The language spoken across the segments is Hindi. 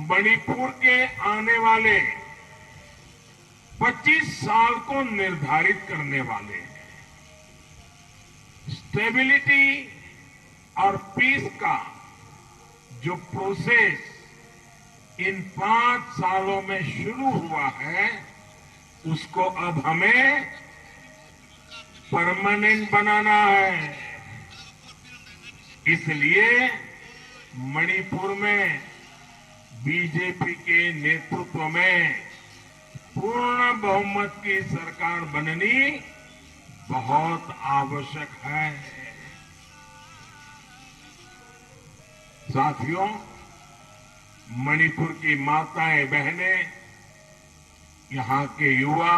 मणिपुर के आने वाले 25 साल को निर्धारित करने वाले हैं। स्टेबिलिटी और पीस का जो प्रोसेस इन 5 सालों में शुरू हुआ है, उसको अब हमें परमानेंट बनाना है। इसलिए मणिपुर में बीजेपी के नेतृत्व में पूर्ण बहुमत की सरकार बननी बहुत आवश्यक है। साथियों, मणिपुर की माताएं बहनें, यहां के युवा,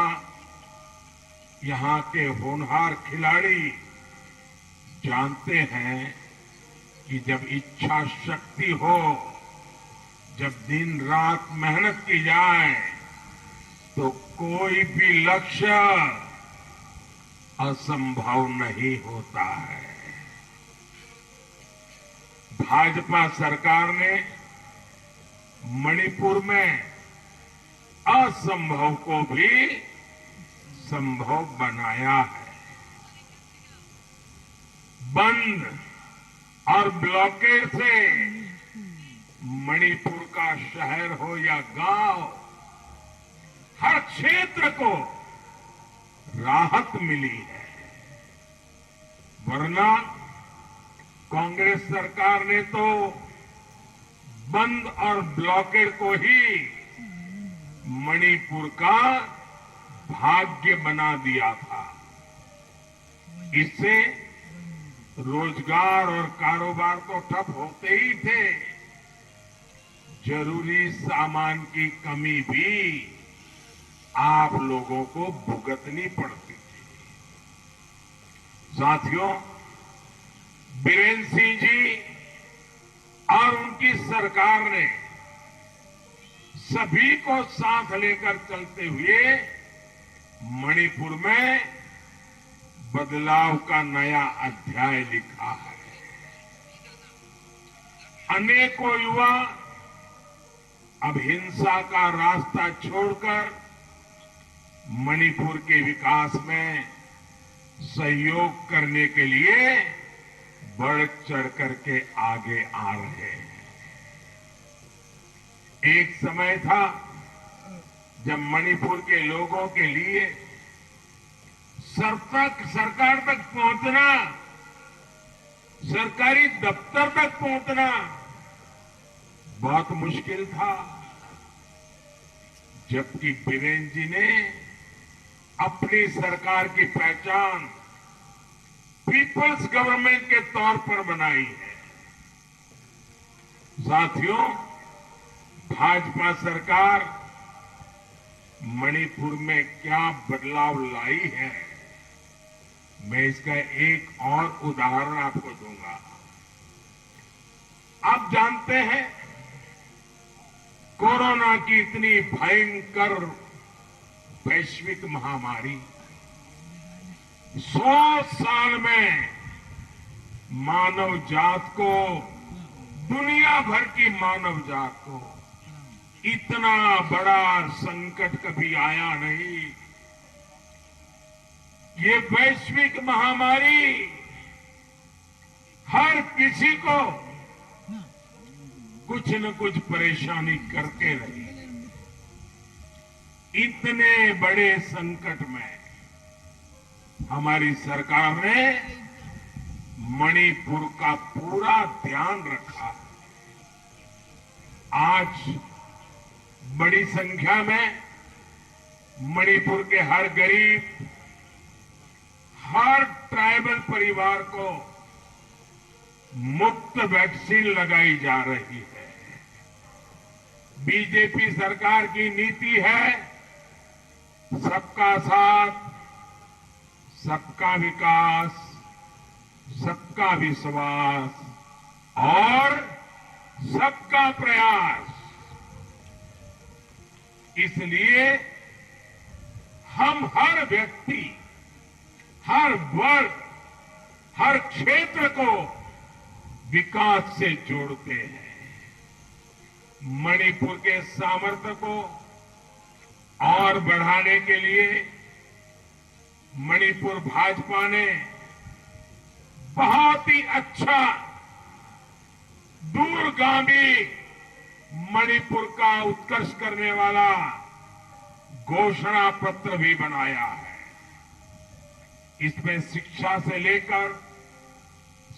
यहां के होनहार खिलाड़ी जानते हैं कि जब इच्छा शक्ति हो, जब दिन रात मेहनत की जाए तो कोई भी लक्ष्य असंभव नहीं होता है। भाजपा सरकार ने मणिपुर में असंभव को भी संभव बनाया है। बंद और ब्लॉकेड से मणिपुर का शहर हो या गांव, हर क्षेत्र को राहत मिली है। वरना कांग्रेस सरकार ने तो बंद और ब्लॉकेड को ही मणिपुर का भाग्य बना दिया था। इससे रोजगार और कारोबार तो ठप होते ही थे, जरूरी सामान की कमी भी आप लोगों को भुगतनी पड़ती थी। साथियों, बीरेन्द्र सिंह जी और उनकी सरकार ने सभी को साथ लेकर चलते हुए मणिपुर में बदलाव का नया अध्याय लिखा है। अनेकों युवा अब हिंसा का रास्ता छोड़कर मणिपुर के विकास में सहयोग करने के लिए बढ़ चढ़ करके आगे आ रहे हैं। एक समय था जब मणिपुर के लोगों के लिए सरकार तक पहुंचना, सरकारी दफ्तर तक पहुंचना बहुत मुश्किल था। जबकि बीरेन्द्र जी ने अपनी सरकार की पहचान पीपल्स गवर्नमेंट के तौर पर बनाई है। साथियों, भाजपा सरकार मणिपुर में क्या बदलाव लाई है, मैं इसका एक और उदाहरण आपको दूंगा। आप जानते हैं, कोरोना की इतनी भयंकर वैश्विक महामारी 100 साल में मानव जात को, दुनिया भर की मानव जात को इतना बड़ा संकट कभी आया नहीं। ये वैश्विक महामारी हर किसी को कुछ न कुछ परेशानी करके रही। इतने बड़े संकट में हमारी सरकार ने मणिपुर का पूरा ध्यान रखा। आज बड़ी संख्या में मणिपुर के हर गरीब, हर ट्राइबल परिवार को मुफ्त वैक्सीन लगाई जा रही है। बीजेपी सरकार की नीति है सबका साथ, सबका विकास, सबका विश्वास और सबका प्रयास। इसलिए हम हर व्यक्ति, हर वर्ग, हर क्षेत्र को विकास से जोड़ते हैं। मणिपुर के सामर्थ्य को और बढ़ाने के लिए मणिपुर भाजपा ने बहुत ही अच्छा दूरगामी मणिपुर का उत्कर्ष करने वाला घोषणा पत्र भी बनाया है। इसमें शिक्षा से लेकर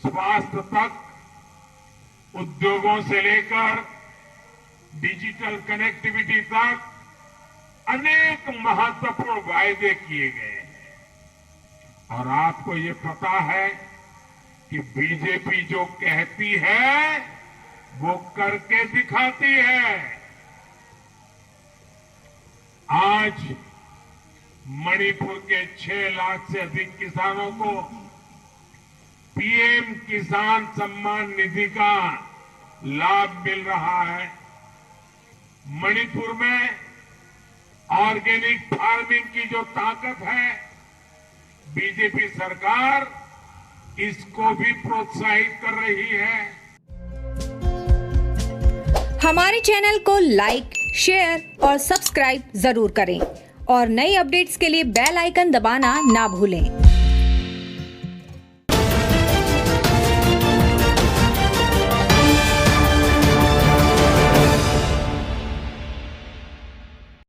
स्वास्थ्य तक, उद्योगों से लेकर डिजिटल कनेक्टिविटी तक अनेक महत्वपूर्ण वायदे किए गए हैं। और आपको ये पता है कि बीजेपी जो कहती है वो करके दिखाती है। आज मणिपुर के 6 लाख से अधिक किसानों को पीएम किसान सम्मान निधि का लाभ मिल रहा है। मणिपुर में ऑर्गेनिक फार्मिंग की जो ताकत है, बीजेपी सरकार इसको भी प्रोत्साहित कर रही है। हमारे चैनल को लाइक, शेयर और सब्सक्राइब जरूर करें और नई अपडेट्स के लिए बेल आइकन दबाना ना भूलें।